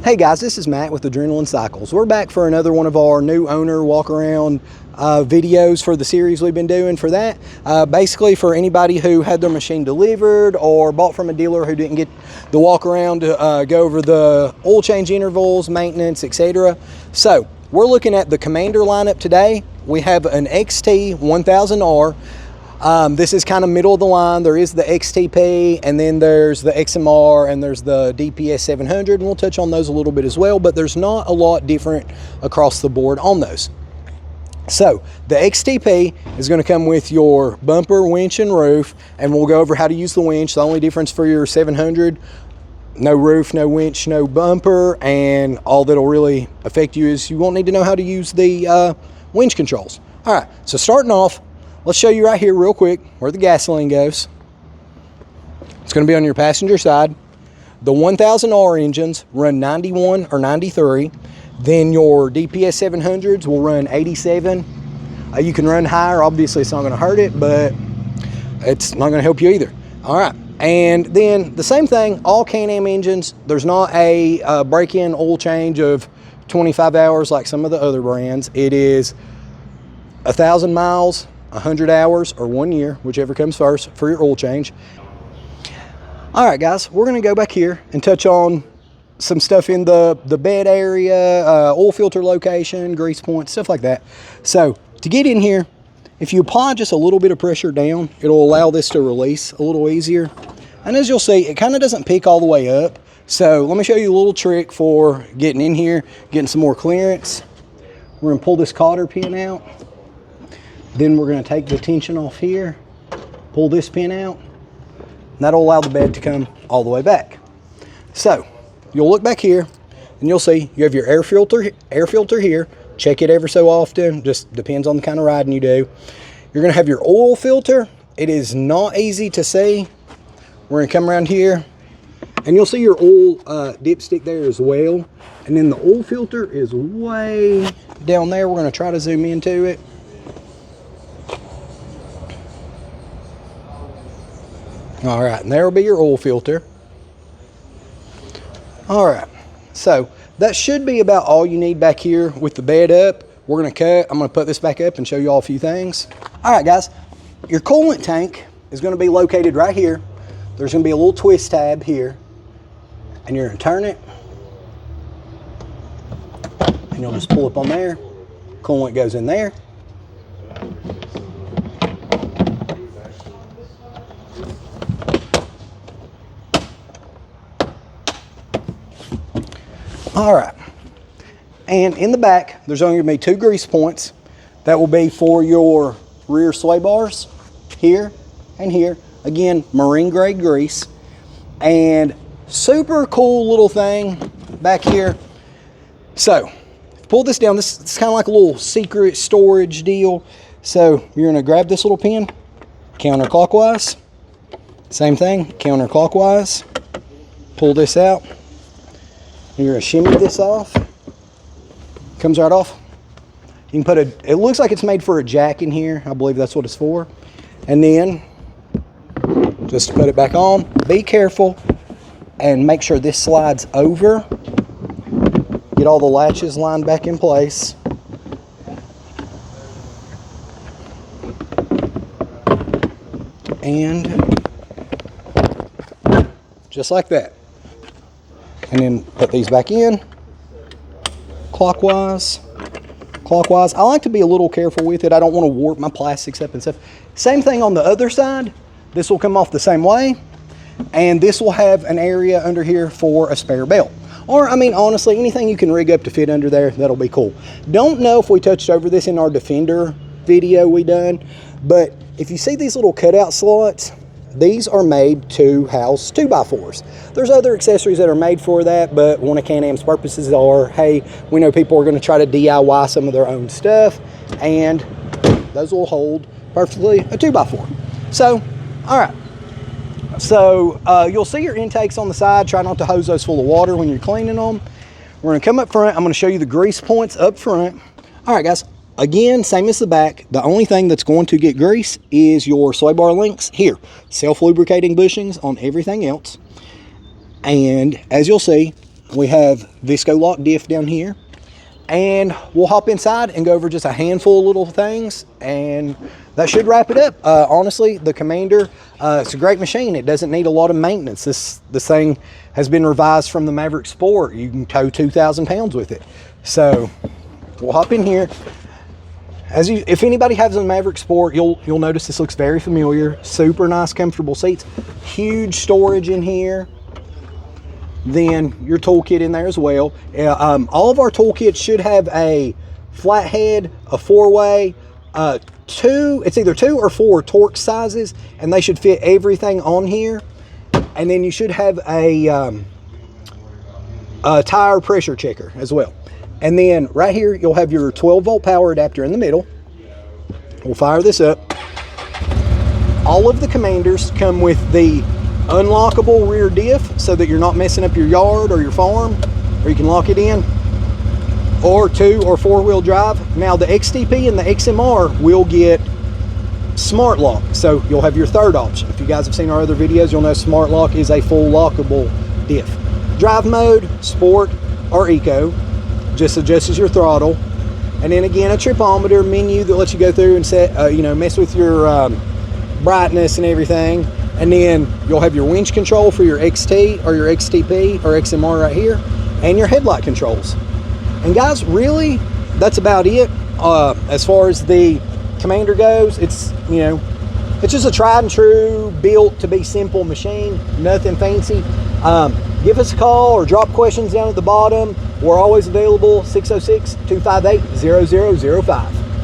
Hey guys, this is Matt with Adrenaline Cycles. We're back for another one of our new owner walk around videos for the series we've been doing for that. Basically for anybody who had their machine delivered or bought from a dealer who didn't get the walk around to go over the oil change intervals, maintenance, etc. So we're looking at the Commander lineup today. We have an XT 1000R. This is kind of middle of the line. There is the XTP, and then there's the XMR, and there's the DPS 700, and we'll touch on those a little bit as well, but there's not a lot different across the board on those. So the XTP is going to come with your bumper, winch, and roof, and we'll go over how to use the winch. The only difference for your 700, no roof, no winch, no bumper, and all that'll really affect you is you won't need to know how to use the winch controls. All right, so starting off, let's show you right here real quick where the gasoline goes. It's going to be on your passenger side. The 1000R engines run 91 or 93. Then your DPS 700s will run 87. You can run higher. Obviously, it's not going to hurt it, but it's not going to help you either. All right. And then the same thing, all Can-Am engines. There's not a break-in oil change of 25 hours like some of the other brands. It is 1,000 miles, 100 hours, or 1 year, whichever comes first for your oil change. All right, guys, we're going to go back here and touch on some stuff in the bed area, oil filter location, grease points, stuff like that. So to get in here, if you apply just a little bit of pressure down, it'll allow this to release a little easier. And as you'll see, it kind of doesn't peak all the way up. So let me show you a little trick for getting in here, getting some more clearance. We're going to pull this cotter pin out. Then we're going to take the tension off here, pull this pin out, and that'll allow the bed to come all the way back. So you'll look back here and you'll see you have your air filter here. Check it ever so often, just depends on the kind of riding you do. You're going to have your oil filter. It is not easy to see. We're going to come around here and you'll see your oil dipstick there as well. And then the oil filter is way down there. We're going to try to zoom into it. All right, and there will be your oil filter. All right, so that should be about all you need back here with the bed up. We're gonna cut, I'm gonna put this back up and show you all a few things. All right, guys, your coolant tank is gonna be located right here. There's gonna be a little twist tab here, and you're gonna turn it, and you'll just pull up on there. Coolant goes in there. All right, and in the back, there's only gonna be 2 grease points. That will be for your rear sway bars, here and here. Again, marine grade grease. And super cool little thing back here. So, pull this down. This is kind of like a little secret storage deal. So, you're gonna grab this little pin, counterclockwise. Same thing, counterclockwise. Pull this out. You're going to shimmy this off. Comes right off. You can put it looks like it's made for a jack in here. I believe that's what it's for. And then, just to put it back on, be careful and make sure this slides over. Get all the latches lined back in place. And just like that. And then put these back in, clockwise. I like to be a little careful with it. I don't want to warp my plastics up and stuff. Same thing on the other side. This will come off the same way. And this will have an area under here for a spare belt. Or, I mean, honestly, anything you can rig up to fit under there, that'll be cool. Don't know if we touched over this in our Defender video we done, but if you see these little cutout slots, these are made to house 2x4s. There's other accessories that are made for that, but one of Can-Am's purposes are, hey, we know people are going to try to DIY some of their own stuff, and those will hold perfectly a 2x4. So, all right. So, you'll see your intakes on the side. Try not to hose those full of water when you're cleaning them. We're going to come up front. I'm going to show you the grease points up front. All right, guys. Again, same as the back. The only thing that's going to get grease is your sway bar links here. Self-lubricating bushings on everything else. And as you'll see, we have Visco Lock diff down here. And we'll hop inside and go over just a handful of little things, and that should wrap it up. Honestly, the Commander, it's a great machine. It doesn't need a lot of maintenance. This thing has been revised from the Maverick Sport. You can tow 2,000 pounds with it. So we'll hop in here. If anybody has a Maverick Sport, you'll notice this looks very familiar. Super nice, comfortable seats. Huge storage in here. Then your toolkit in there as well. All of our toolkits should have a flathead, a 4-way, it's either 2 or 4 torque sizes, and they should fit everything on here. And then you should have a tire pressure checker as well. And then right here, you'll have your 12-volt power adapter in the middle. We'll fire this up. All of the Commanders come with the unlockable rear diff so that you're not messing up your yard or your farm, or you can lock it in, or 2 or 4-wheel drive. Now the XTP and the XMR will get smart lock, so you'll have your third option. If you guys have seen our other videos, you'll know smart lock is a full lockable diff. Drive mode, sport or eco, just adjusts your throttle. And then again, a tripometer menu that lets you go through and set mess with your brightness and everything. And then you'll have your winch control for your XT or your XTP or XMR right here, and your headlight controls. And guys, really, that's about it. As far as the Commander goes, it's just a tried and true, built to be simple machine, nothing fancy. Give us a call or drop questions down at the bottom. We're always available, 606-258-0005.